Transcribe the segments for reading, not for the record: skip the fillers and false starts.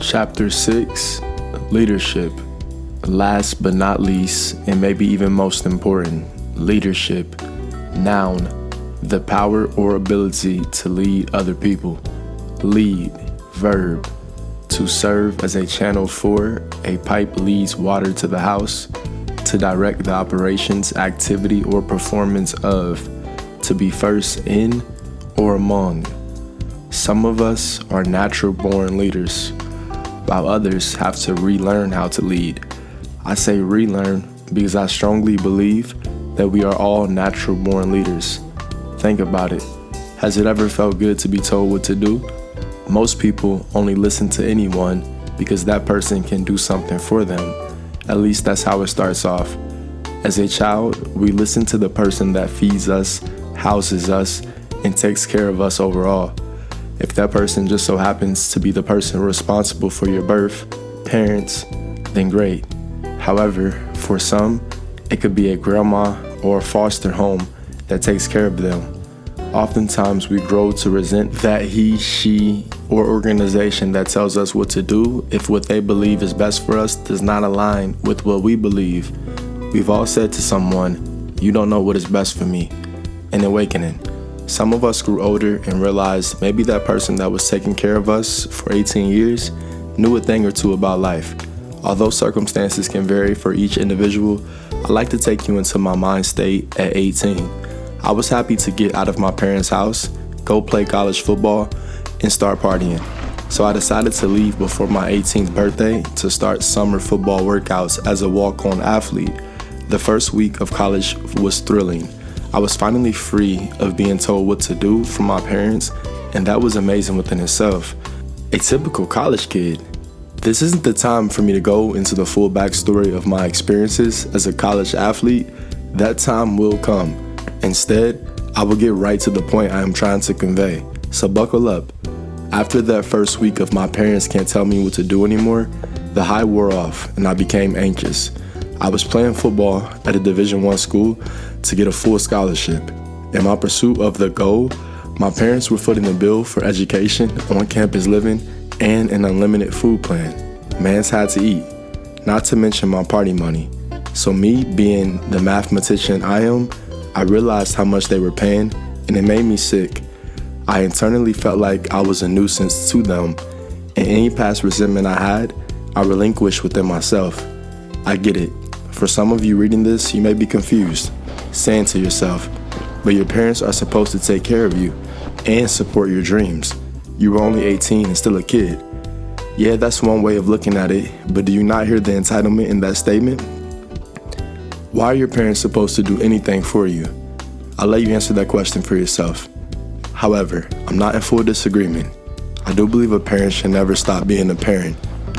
Chapter 6, Leadership. Last but not least, and maybe even most important, leadership. Noun, the power or ability to lead other people. Lead, verb, to serve as a channel for, a pipe leads water to the house, to direct the operations, activity, or performance of, to be first in or among. Some of us are natural-born leaders, while others have to relearn how to lead. I say relearn because I strongly believe that we are all natural-born leaders. Think about it. Has it ever felt good to be told what to do? Most people only listen to anyone because that person can do something for them. At least that's how it starts off. As a child, we listen to the person that feeds us, houses us, and takes care of us overall. If that person just so happens to be the person responsible for your birth, parents, then great. However, for some, it could be a grandma or a foster home that takes care of them. Oftentimes, we grow to resent that he, she, or organization that tells us what to do if what they believe is best for us does not align with what we believe. We've all said to someone, "You don't know what is best for me." An awakening. Some of us grew older and realized maybe that person that was taking care of us for 18 years knew a thing or two about life. Although circumstances can vary for each individual, I'd like to take you into my mind state at 18. I was happy to get out of my parents' house, go play college football, and start partying. So I decided to leave before my 18th birthday to start summer football workouts as a walk-on athlete. The first week of college was thrilling. I was finally free of being told what to do from my parents, and that was amazing within itself. A typical college kid. This isn't the time for me to go into the full backstory of my experiences as a college athlete. That time will come. Instead, I will get right to the point I am trying to convey. So buckle up. After that first week of my parents can't tell me what to do anymore, the high wore off and I became anxious. I was playing football at a Division I school to get a full scholarship. In my pursuit of the goal, my parents were footing the bill for education, on-campus living, and an unlimited food plan. Mans had to eat, not to mention my party money. So me, being the mathematician I am, I realized how much they were paying, and it made me sick. I internally felt like I was a nuisance to them, and any past resentment I had, I relinquished within myself. I get it. For some of you reading this, you may be confused, saying to yourself, but your parents are supposed to take care of you and support your dreams. You were only 18 and still a kid. Yeah, that's one way of looking at it, but do you not hear the entitlement in that statement? Why are your parents supposed to do anything for you? I'll let you answer that question for yourself. However, I'm not in full disagreement. I do believe a parent should never stop being a parent.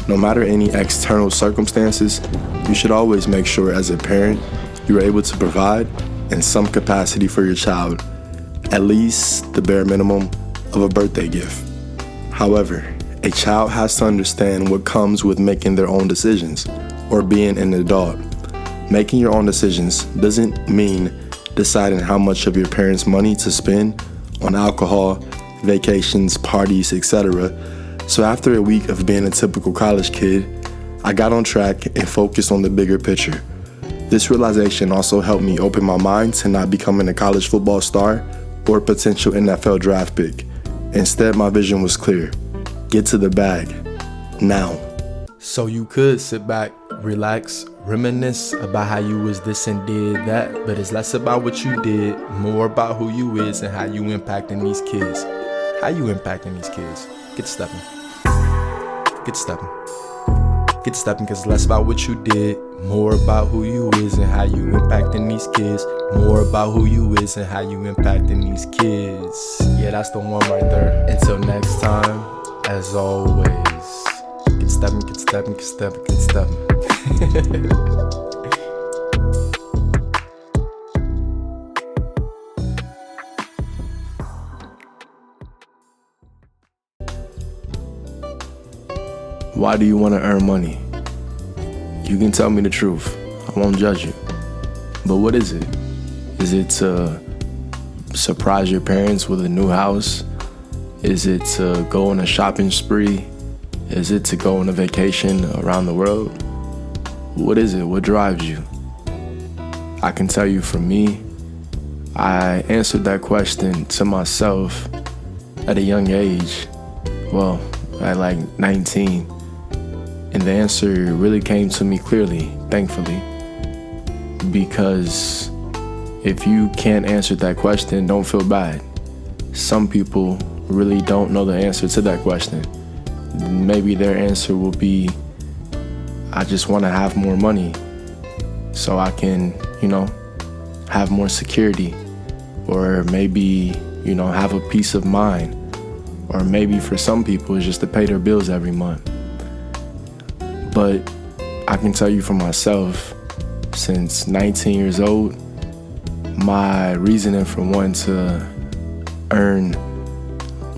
No matter any external circumstances, you should always make sure as a parent you are able to provide in some capacity for your child, at least the bare minimum of a birthday gift. However, a child has to understand what comes with making their own decisions or being an adult. Making your own decisions doesn't mean deciding how much of your parents' money to spend on alcohol, vacations, parties, etc. So after a week of being a typical college kid, I got on track and focused on the bigger picture. This realization also helped me open my mind to not becoming a college football star or potential NFL draft pick. Instead, my vision was clear. Get to the bag. Now. So you could sit back, relax, reminisce about how you was this and did that, but it's less about what you did, more about who you is and how you impacting these kids. How you impacting these kids? Get stepping. Get stepping. Get stepping, cause it's less about what you did, more about who you is and how you impacting these kids. More about who you is and how you impacting these kids. Yeah, that's the one right there. Until next time, as always, get stepping, get stepping, get stepping, get stepping. Why do you want to earn money? You can tell me the truth. I won't judge you. But what is it? Is it to surprise your parents with a new house? Is it to go on a shopping spree? Is it to go on a vacation around the world? What is it? What drives you? I can tell you for me, I answered that question to myself at a young age. Well, at like 19. And the answer really came to me clearly, thankfully. Because if you can't answer that question, don't feel bad. Some people really don't know the answer to that question. Maybe their answer will be, I just want to have more money so I can, have more security. Or maybe, have a peace of mind. Or maybe for some people, it's just to pay their bills every month. But I can tell you for myself, since 19 years old, my reasoning for wanting to earn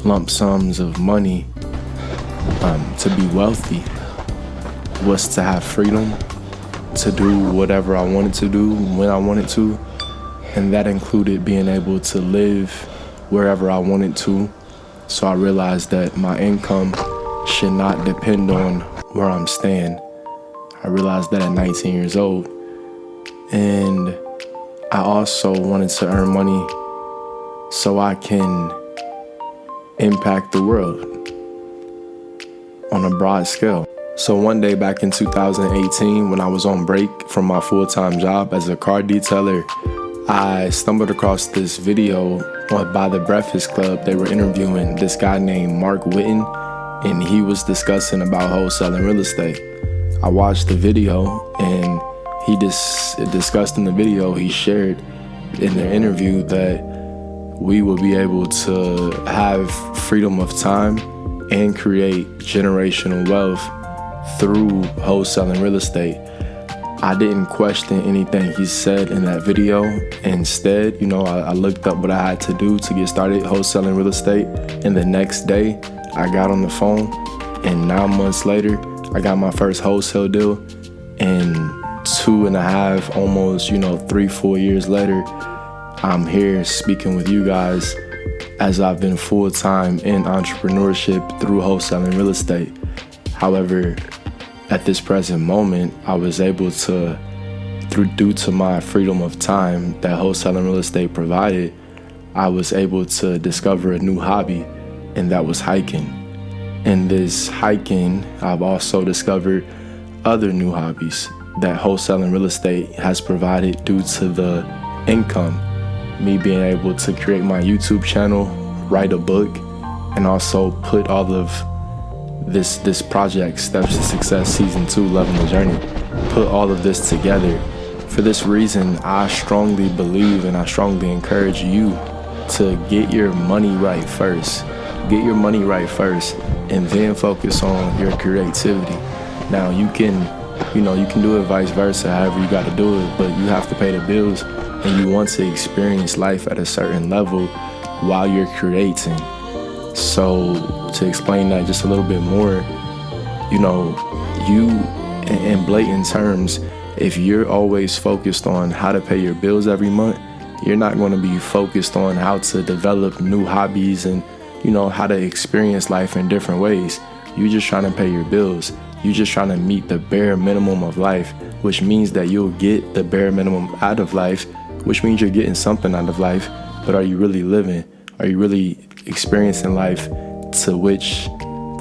lump sums of money to be wealthy was to have freedom to do whatever I wanted to do when I wanted to, and that included being able to live wherever I wanted to. So I realized that my income should not depend on where I'm staying. I realized that at 19 years old. And I also wanted to earn money so I can impact the world on a broad scale. So one day back in 2018, when I was on break from my full-time job as a car detailer, I stumbled across this video by the Breakfast Club. They were interviewing this guy named Mark Whitten, and he was discussing about wholesaling real estate. I watched the video, and he discussed in the video, he shared in the interview that we will be able to have freedom of time and create generational wealth through wholesaling real estate. I didn't question anything he said in that video. Instead, I looked up what I had to do to get started wholesaling real estate. And the next day, I got on the phone, and 9 months later, I got my first wholesale deal. And 2.5, almost, 3-4 years later, I'm here speaking with you guys as I've been full-time in entrepreneurship through wholesaling real estate. However, at this present moment, I was able to, due to my freedom of time that wholesaling real estate provided, I was able to discover a new hobby, and that was hiking. In this hiking, I've also discovered other new hobbies that wholesaling real estate has provided due to the income. Me being able to create my YouTube channel, write a book, and also put all of this project, Steps to Success Season 2, Loving the Journey, put all of this together. For this reason, I strongly believe and I strongly encourage you to get your money right first. Get your money right first, and then focus on your creativity. Now you can do it vice versa, however you got to do it, but you have to pay the bills, and you want to experience life at a certain level while you're creating. So to explain that just a little bit more, you, in blatant terms, if you're always focused on how to pay your bills every month, you're not going to be focused on how to develop new hobbies and, how to experience life in different ways. You're just trying to pay your bills. You're just trying to meet the bare minimum of life, which means that you'll get the bare minimum out of life, which means you're getting something out of life. But are you really living? Are you really experiencing life to which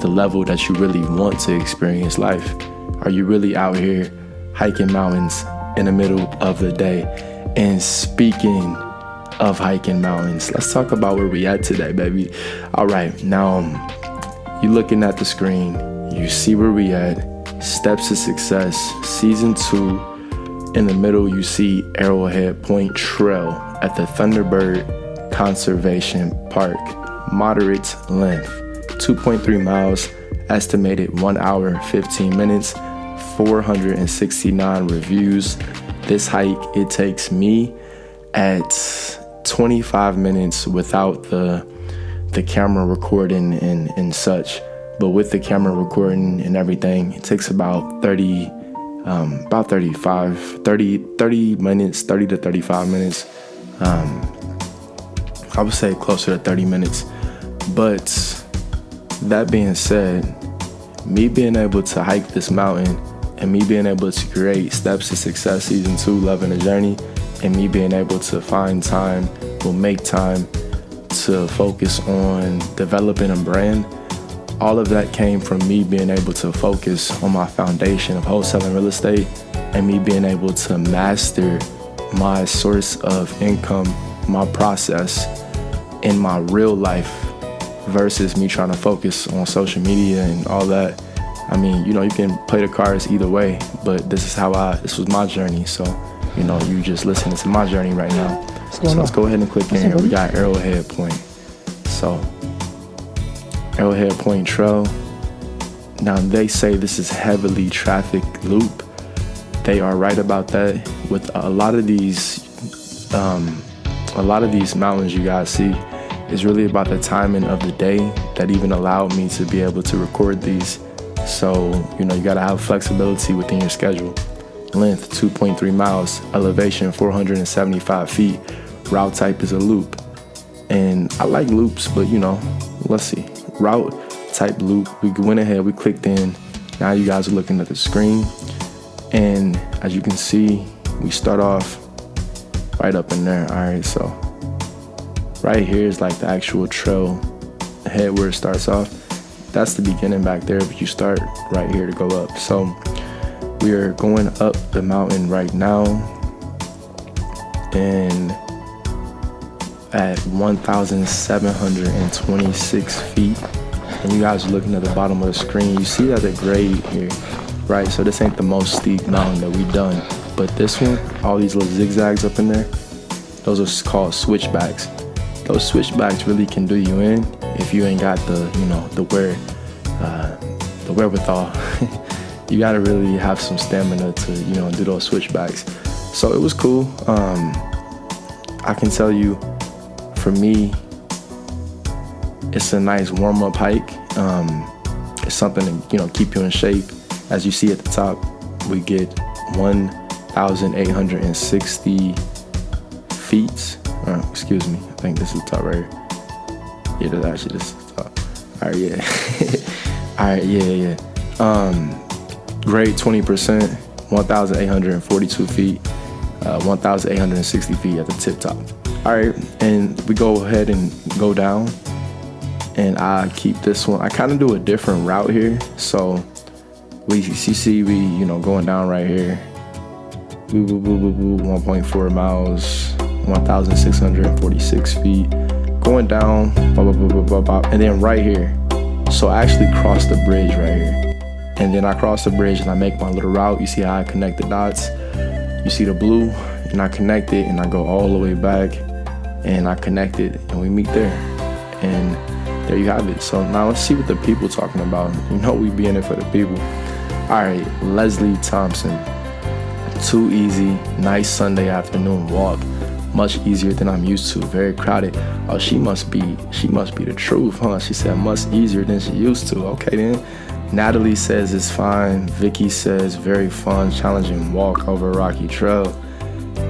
the level that you really want to experience life? Are you really out here hiking mountains in the middle of the day? And speaking of hiking mountains, let's talk about where we at today, baby. All right, now you're looking at the screen, you see where we at, Steps to Success, Season 2. In the middle, you see Arrowhead Point Trail at the Thunderbird Conservation Park. Moderate length, 2.3 miles, estimated 1 hour, 15 minutes, 469 reviews. This hike, it takes me at 25 minutes without the camera recording and such. But with the camera recording and everything, it takes about 30 minutes, 30 to 35 minutes. I would say closer to 30 minutes. But that being said, me being able to hike this mountain and me being able to create Steps to Success Season 2, Loving the Journey, and me being able to find time or make time to focus on developing a brand, all of that came from me being able to focus on my foundation of wholesaling real estate and me being able to master my source of income, my process in my real life versus me trying to focus on social media and all that. I mean, you can play the cards either way, but this was my journey. So, you just listening to my journey right now. So let's go ahead and click in here. We got Arrowhead Point. So, Arrowhead Point Trail. Now they say this is heavily trafficked loop. They are right about that. With a lot of these mountains you guys see, is really about the timing of the day that even allowed me to be able to record these. So, you gotta have flexibility within your schedule. Length 2.3 miles, elevation 475 feet. Route type is a loop. And I like loops, but let's see. Route type loop, we went ahead, we clicked in. Now you guys are looking at the screen. And as you can see, we start off right up in there. All right, so right here is like the actual trail head where it starts off. That's the beginning back there, but you start right here to go up. So we are going up the mountain right now and at 1,726 feet. And you guys are looking at the bottom of the screen. You see that the grade here, right? So this ain't the most steep mountain that we've done, but this one, all these little zigzags up in there, those are called switchbacks. Those switchbacks really can do you in if you ain't got the wherewithal. You gotta really have some stamina to do those switchbacks. So it was cool. I can tell you, for me, it's a nice warm-up hike. It's something to keep you in shape. As you see at the top, we get 1,860 feet. Excuse me, I think this is the top right here. Yeah, that's actually this is the top. All right, yeah. All right, yeah. Grade 20%, 1,842 feet, 1,860 feet at the tip top. All right, and we go ahead and go down, and I keep this one. I kind of do a different route here. So we going down right here. 1.4 miles, 1,646 feet, going down, and then right here. So I actually cross the bridge right here. And then I cross the bridge and I make my little route. You see how I connect the dots? You see the blue? And I connect it and I go all the way back and I connect it and we meet there. And there you have it. So now let's see what the people talking about. We be in it for the people. All right, Leslie Thompson. Too easy, nice Sunday afternoon walk. Much easier than I'm used to, very crowded. Oh, she must be the truth, huh? She said much easier than she used to. Okay then. Natalie says it's fine. Vicky says very fun, challenging walk over a rocky trail.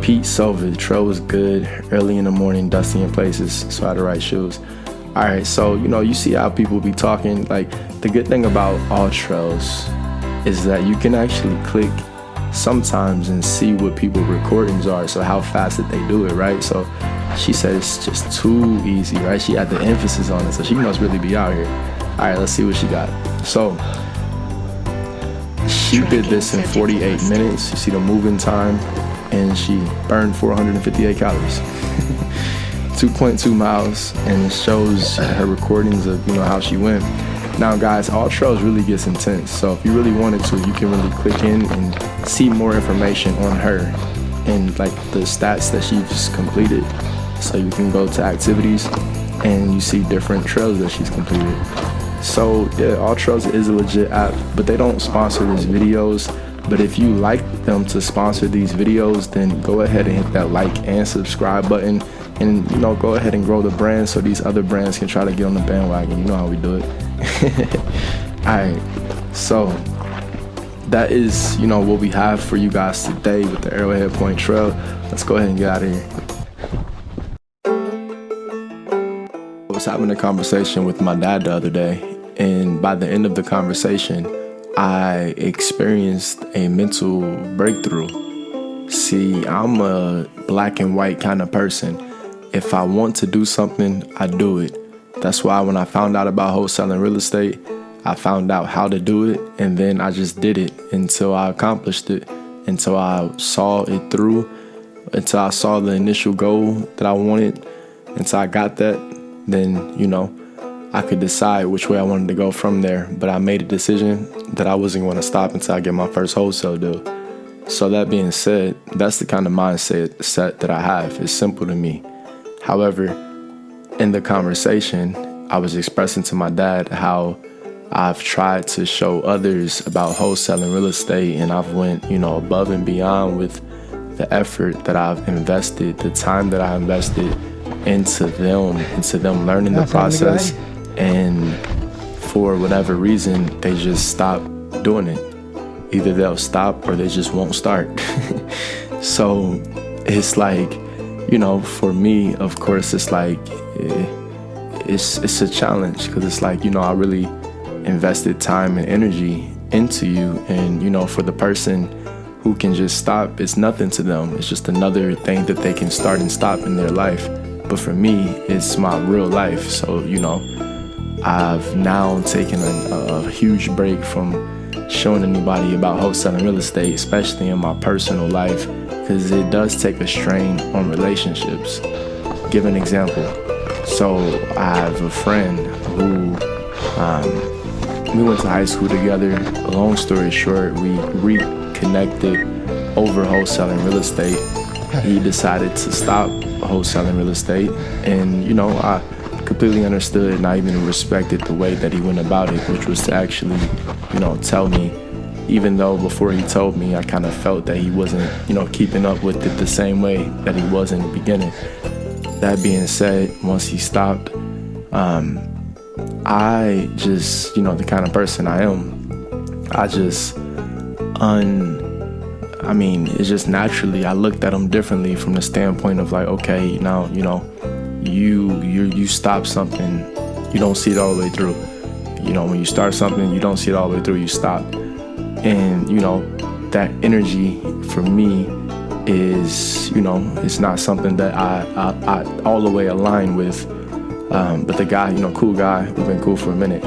Pete Silva, the trail was good. Early in the morning, dusty in places, so I had the right shoes. All right, so you see how people be talking. Like, the good thing about all trails is that you can actually click sometimes and see what people's recordings are, so how fast that they do it, right? So she said it's just too easy, right? She had the emphasis on it, so she must really be out here. All right, let's see what she got. So she did this in 48 minutes. You see the moving time, and she burned 458 calories. 2.2 miles, and it shows her recordings of how she went. Now guys, all trails really gets intense, so if you really wanted to, you can really click in and see more information on her and like the stats that she just completed. So you can go to activities and you see different trails that she's completed. So yeah, All Trails is a legit app, but they don't sponsor these videos. But if you like them to sponsor these videos, then go ahead and hit that like and subscribe button, and go ahead and grow the brand so these other brands can try to get on the bandwagon. You know how we do it. Alright, so that is what we have for you guys today with the Arrowhead Point Trail. Let's go ahead and get out of here. I was having a conversation with my dad the other day, and by the end of the conversation, I experienced a mental breakthrough. See, I'm a black and white kind of person. If I want to do something, I do it. That's why when I found out about wholesaling real estate, I found out how to do it, and then I just did it until I accomplished it, until I saw it through, until I saw the initial goal that I wanted, until I got that. Then, I could decide which way I wanted to go from there. But I made a decision that I wasn't going to stop until I get my first wholesale deal. So that being said, that's the kind of mindset that I have. It's simple to me. However, in the conversation, I was expressing to my dad how I've tried to show others about wholesaling real estate, and I've went, above and beyond with the effort that I've invested, the time that I invested into them learning the process. And for whatever reason, they just stop doing it. Either they'll stop or they just won't start. So it's like, for me, of course, it's like, it's a challenge, because it's like, I really invested time and energy into you. And, for the person who can just stop, it's nothing to them. It's just another thing that they can start and stop in their life. But for me, it's my real life. So, I've now taken a huge break from showing anybody about wholesaling real estate, especially in my personal life, because it does take a strain on relationships. Give an example. So I have a friend who we went to high school together. Long story short, we reconnected over wholesaling real estate. He decided to stop wholesaling real estate, and I completely understood and I even respected the way that he went about it, which was to actually, tell me, even though before he told me, I kind of felt that he wasn't, keeping up with it the same way that he was in the beginning. That being said, once he stopped, I just, the kind of person I am, it's just naturally, I looked at him differently from the standpoint of like, okay, now, you stop something, you don't see it all the way through. When you start something, you don't see it all the way through, you stop. And, that energy for me is, it's not something that I all the way align with. But the guy, cool guy, we've been cool for a minute.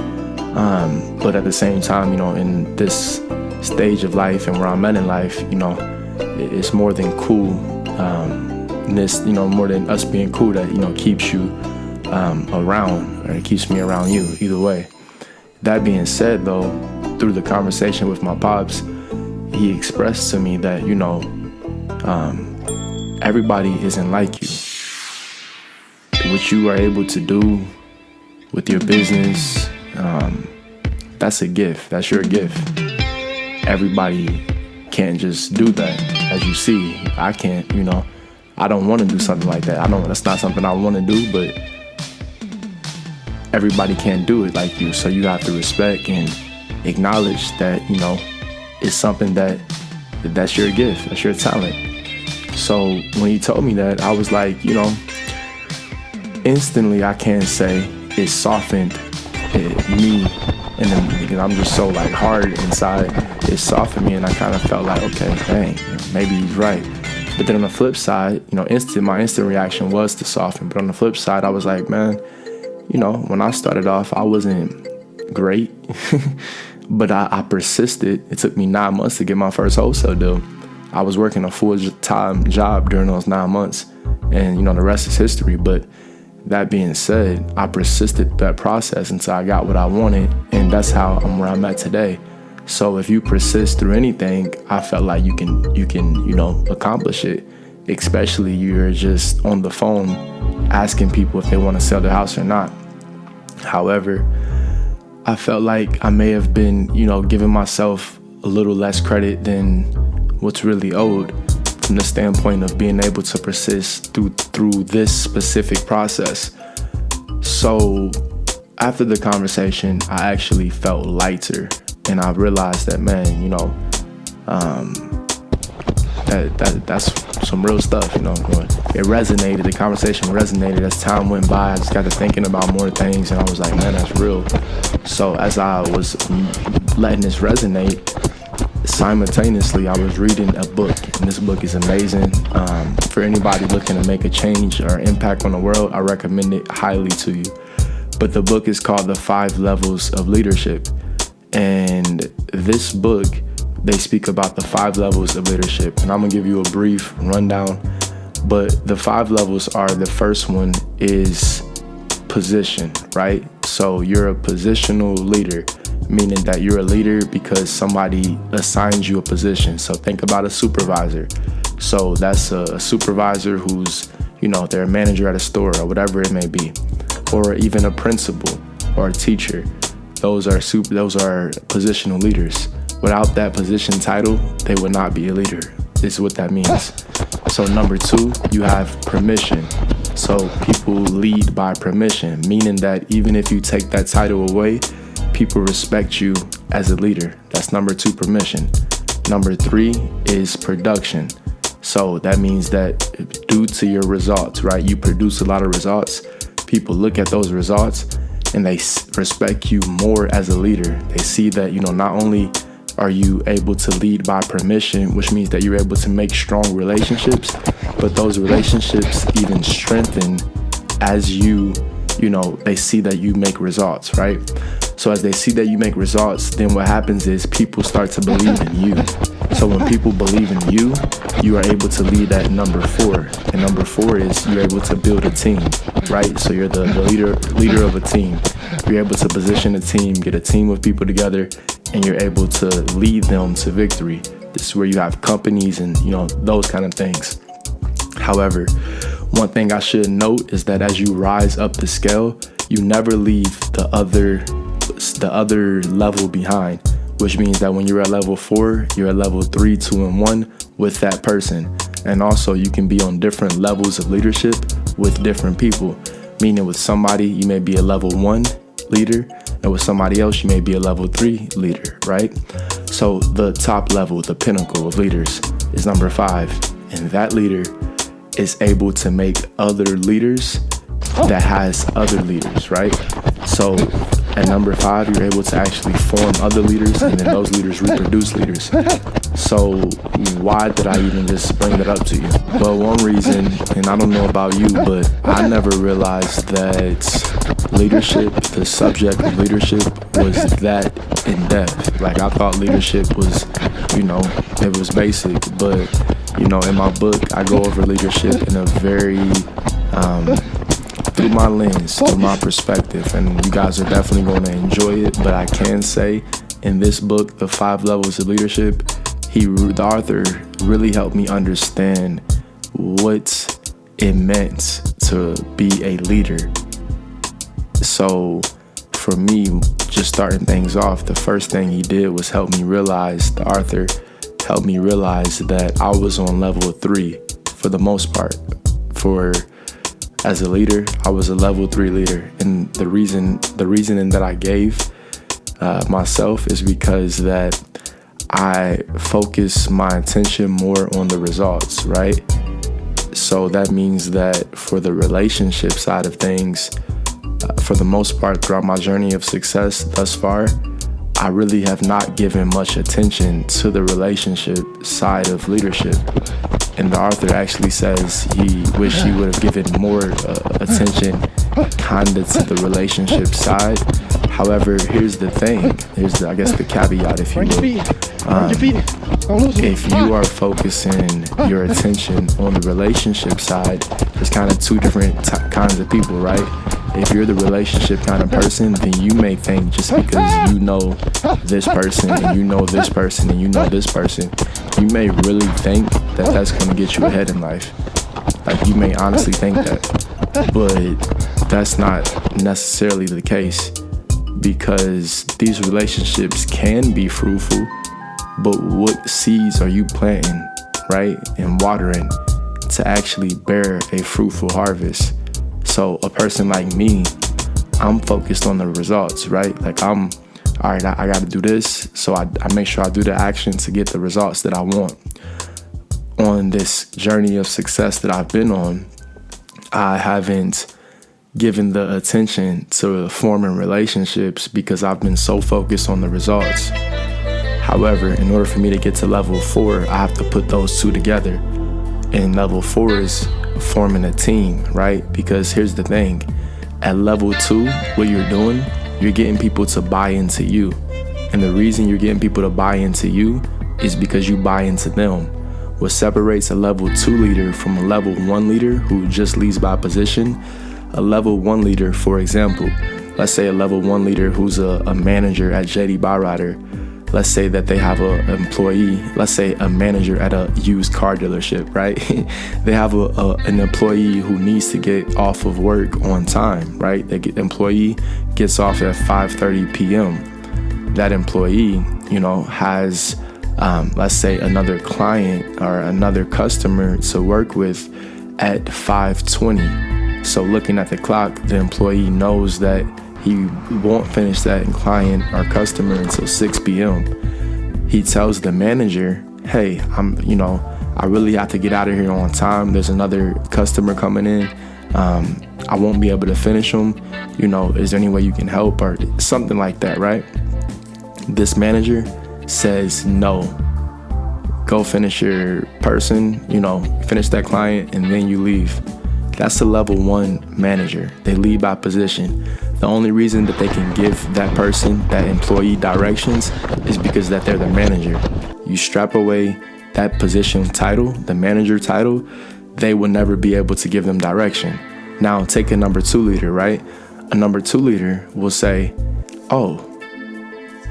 But at the same time, in this stage of life and where I'm at in life, it's more than cool. More than us being cool that, keeps you around, or it keeps me around you, either way. That being said, though, through the conversation with my pops, he expressed to me that, everybody isn't like you. What you are able to do with your business, that's a gift. That's your gift. Everybody can't just do that. As you see, I can't, I don't want to do something like that. That's not something I want to do, but everybody can't do it like you. So you have to respect and acknowledge that, it's something that's your gift, that's your talent. So when he told me that, I was like, instantly I can't say it softened me, and then because I'm just so like hard inside, it softened me, and I kind of felt like, okay, dang, maybe he's right. But then on the flip side, my instant reaction was to soften. But on the flip side, I was like, man, when I started off, I wasn't great, but I persisted. It took me 9 months to get my first wholesale deal. I was working a full-time job during those 9 months, and the rest is history. But that being said, I persisted that process until I got what I wanted, and that's how I'm where I'm at today. So if you persist through anything, I felt like you can accomplish it. Especially you're just on the phone asking people if they want to sell their house or not. However, I felt like I may have been, giving myself a little less credit than what's really owed, from the standpoint of being able to persist through this specific process. So after the conversation, I actually felt lighter, and I realized that, man, that's some real stuff, you know. It resonated, the conversation resonated as time went by. I just got to thinking about more things, and I was like, man, that's real. So as I was letting this resonate, simultaneously I was reading a book, and this book is amazing. For anybody looking to make a change or impact on the world, I recommend it highly to you. But the book is called The 5 Levels of Leadership, and this book, they speak about the 5 levels of leadership, and I'm gonna give you a brief rundown. But the 5 levels are, the first one is position, right? So you're a positional leader, meaning that you're a leader because somebody assigns you a position. So think about a supervisor. So that's a supervisor who's, they're a manager at a store or whatever it may be, or even a principal or a teacher. Those are positional leaders. Without that position title, they would not be a leader. This is what that means. So number 2, you have permission. So people lead by permission, meaning that even if you take that title away, people respect you as a leader. That's number 2, permission. Number 3 is production. So that means that due to your results, right? You produce a lot of results. People look at those results and they respect you more as a leader. They see that, not only are you able to lead by permission, which means that you're able to make strong relationships, but those relationships even strengthen as they see that you make results, right? So as they see that you make results, then what happens is people start to believe in you. So when people believe in you, you are able to lead at number 4. And number 4 is you're able to build a team, right? So you're the leader of a team. You're able to position a team, get a team of people together, and you're able to lead them to victory. This is where you have companies and, those kind of things. However, one thing I should note is that as you rise up the scale, you never leave the other level behind, which means that when you're at level 4, you're at level 3, 2, and 1 with that person. And also you can be on different levels of leadership with different people, meaning with somebody you may be a level 1 leader, and with somebody else you may be a level 3 leader, right? So the top level, the pinnacle of leaders, is number 5, and that leader is able to make other leaders that has other leaders, right? So at number 5, you're able to actually form other leaders, and then those leaders reproduce leaders. So why did I even just bring that up to you? Well, one reason, and I don't know about you, but I never realized that leadership, the subject of leadership, was that in depth. Like, I thought leadership was, it was basic, but in my book, I go over leadership in a very through my lens, through my perspective, and you guys are definitely going to enjoy it. But I can say in this book, The 5 Levels of Leadership, the author really helped me understand what it meant to be a leader. So for me, just starting things off, the first thing he did was help me realize, the author helped me realize that I was on level 3 for the most part. As a leader, I was a level 3 leader, and the reasoning that I gave myself is because that I focus my attention more on the results, right? So that means that for the relationship side of things, for the most part throughout my journey of success thus far, I really have not given much attention to the relationship side of leadership. And the author actually says he wished he would have given more attention kinda to the relationship side. However, here's the thing. Here's the caveat, if you will. If you are focusing your attention on the relationship side, there's kind of 2 different kinds of people, right? If you're the relationship kind of person, then you may think just because you know this person and you know this person and you know this person, you may really think that that's going to get you ahead in life. Like, you may honestly think that, but that's not necessarily the case, because these relationships can be fruitful, but what seeds are you planting, right, and watering to actually bear a fruitful harvest? So a person like me, I'm focused on the results, right? Like, all right, I got to do this, so I make sure I do the action to get the results that I want. on this journey of success that I've been on, I haven't given the attention to forming relationships because I've been so focused on the results. However, in order for me to get to level 4, I have to put those two together. And level 4 is forming a team, right? Because here's the thing. At level 2, what you're doing, you're getting people to buy into you. And the reason you're getting people to buy into you is because you buy into them. What separates a level 2 leader from a level 1 leader who just leads by position, a level 1 leader, for example, let's say a level 1 leader who's a manager at JD Byrider. Let's say that they have an employee, let's say a manager at a used car dealership, right? They have an employee who needs to get off of work on time, right? The employee gets off at 5:30 p.m. That employee, has, let's say, another client or another customer to work with at 5:20. So looking at the clock, the employee knows that he won't finish that client or customer until 6 p.m. He tells the manager, hey, I really have to get out of here on time. There's another customer coming in. I won't be able to finish them. Is there any way you can help or something like that, right? This manager says, no, go finish your person, finish that client, and then you leave. That's a level 1 manager. They lead by position. The only reason that they can give that person, that employee, directions is because that they're the manager. You strap away that position title, the manager title, they will never be able to give them direction. Now take a number 2 leader, right? A number 2 leader will say, oh,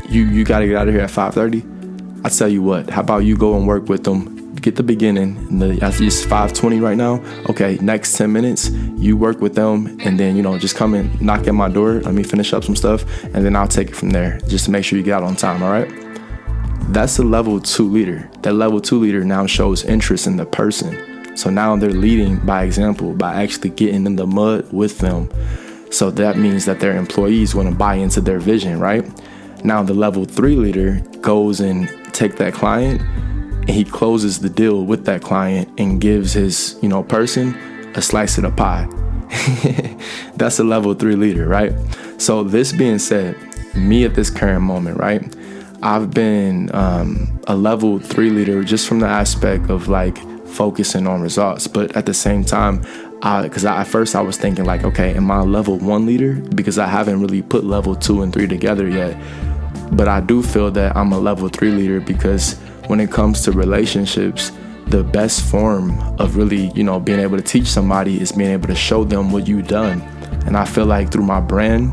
you got to get out of here at 5:30? I tell you what, how about you go and work with them? Get the beginning, it's 5:20 right now. Okay, next 10 minutes, you work with them, and then, just come and knock at my door. Let me finish up some stuff, and then I'll take it from there, just to make sure you get out on time, all right? That's a level 2 leader. That level 2 leader now shows interest in the person. So now they're leading by example, by actually getting in the mud with them. So that means that their employees want to buy into their vision, right? Now the level 3 leader goes and take that client, and he closes the deal with that client and gives his, person a slice of the pie. That's a level 3 leader, right? So this being said, me at this current moment, right? I've been a level 3 leader just from the aspect of focusing on results. But at the same time, because at first I was thinking okay, am I a level 1 leader? Because I haven't really put level 2 and 3 together yet. But I do feel that I'm a level 3 leader because when it comes to relationships, the best form of really, being able to teach somebody is being able to show them what you've done. And I feel like through my brand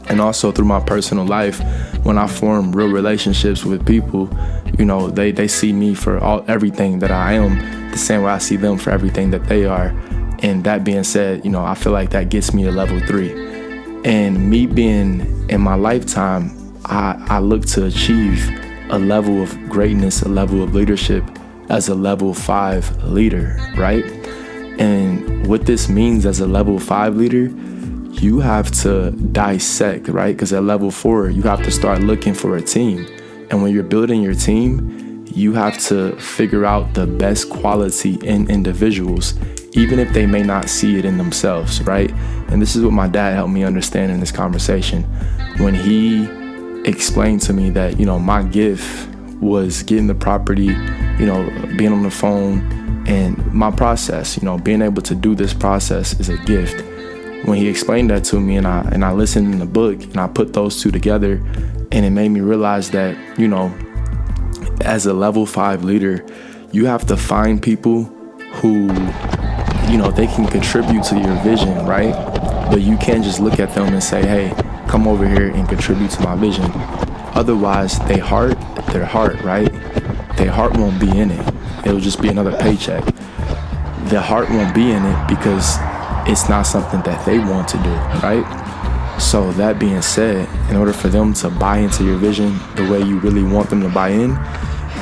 and also through my personal life, when I form real relationships with people, they see me for everything that I am, the same way I see them for everything that they are. And that being said, I feel like that gets me to level 3. And me being in my lifetime, I look to achieve a level of greatness, a level of leadership as a level 5 leader, right? And what this means as a level 5 leader, you have to dissect, right? Because at level 4, you have to start looking for a team. And when you're building your team, you have to figure out the best quality in individuals, even if they may not see it in themselves, right? And this is what my dad helped me understand in this conversation. When he explained to me that, my gift was getting the property, being on the phone, and my process, being able to do this process is a gift. When he explained that to me and I listened in the book and I put those two together, and it made me realize that, as a level 5 leader, you have to find people who, they can contribute to your vision, right? But you can't just look at them and say, hey, come over here and contribute to my vision. Otherwise, their heart, right? Their heart won't be in it. It'll just be another paycheck. Their heart won't be in it because it's not something that they want to do, right? So that being said, in order for them to buy into your vision the way you really want them to buy in,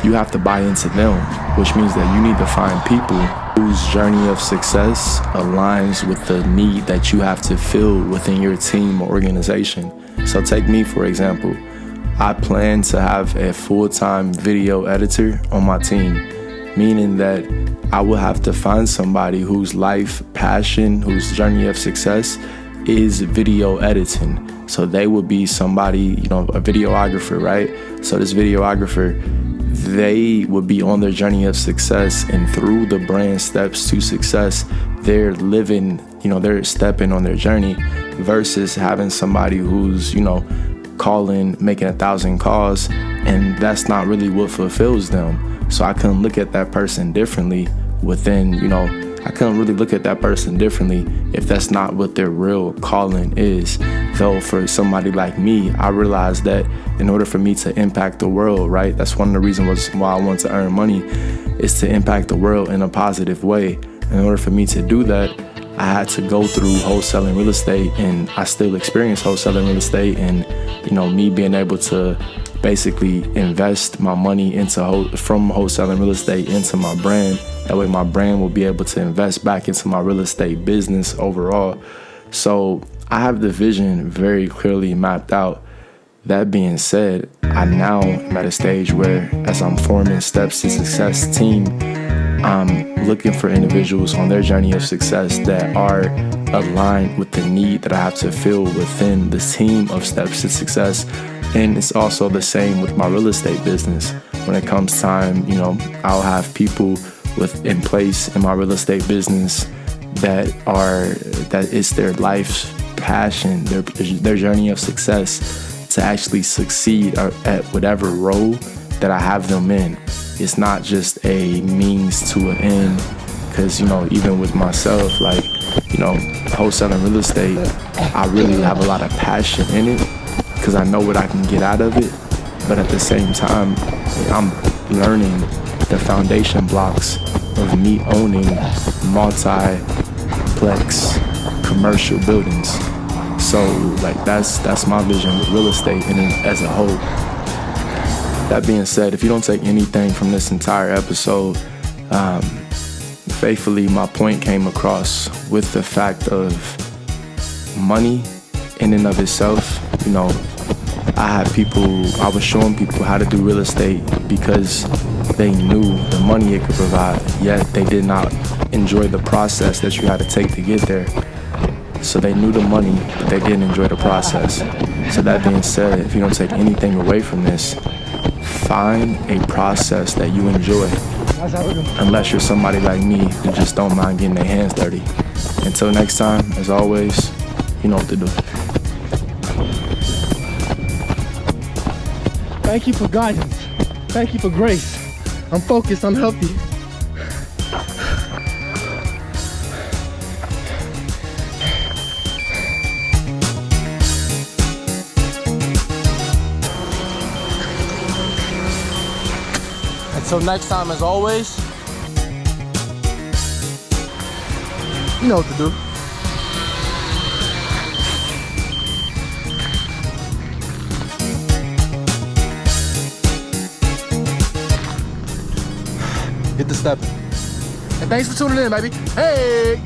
you have to buy into them, which means that you need to find people whose journey of success aligns with the need that you have to fill within your team or organization. So take me, for example. I plan to have a full-time video editor on my team. meaning that I will have to find somebody whose life passion, whose journey of success is video editing. So they would be somebody, a videographer, right? So this videographer, they would be on their journey of success, and through the brand Steps to Success, they're living, they're stepping on their journey, versus having somebody who's, calling, making 1,000 calls, and that's not really what fulfills them. So I couldn't look at that person differently I couldn't really look at that person differently if that's not what their real calling is. Though for somebody like me, I realized that in order for me to impact the world, right? That's one of the reasons why I want to earn money, is to impact the world in a positive way. In order for me to do that, I had to go through wholesaling real estate, and I still experience wholesaling real estate, and me being able to basically invest my money from wholesaling real estate into my brand. That way my brand will be able to invest back into my real estate business overall. So I have the vision very clearly mapped out. That being said, I now am at a stage where, as I'm forming Steps to Success team, I'm looking for individuals on their journey of success that are aligned with the need that I have to fill within the team of Steps to Success. And it's also the same with my real estate business. When it comes time, I'll have people in place in my real estate business that it's their life's passion, their journey of success to actually succeed at whatever role that I have them in. It's not just a means to an end, because even with myself, wholesaling real estate, I really have a lot of passion in it because I know what I can get out of it. But at the same time, I'm learning the foundation blocks of me owning multiplex commercial buildings. So that's my vision with real estate and as a whole. That being said, if you don't take anything from this entire episode, faithfully, my point came across with the fact of money in and of itself. I was showing people how to do real estate because they knew the money it could provide, yet they did not enjoy the process that you had to take to get there. So they knew the money, but they didn't enjoy the process. So that being said, if you don't take anything away from this, find a process that you enjoy. Unless you're somebody like me who just don't mind getting their hands dirty. Until next time, as always, you know what to do. Thank you for guidance. Thank you for grace. I'm focused, I'm healthy. Until next time, as always, you know what to do. Get the stepping. And thanks for tuning in, baby. Hey!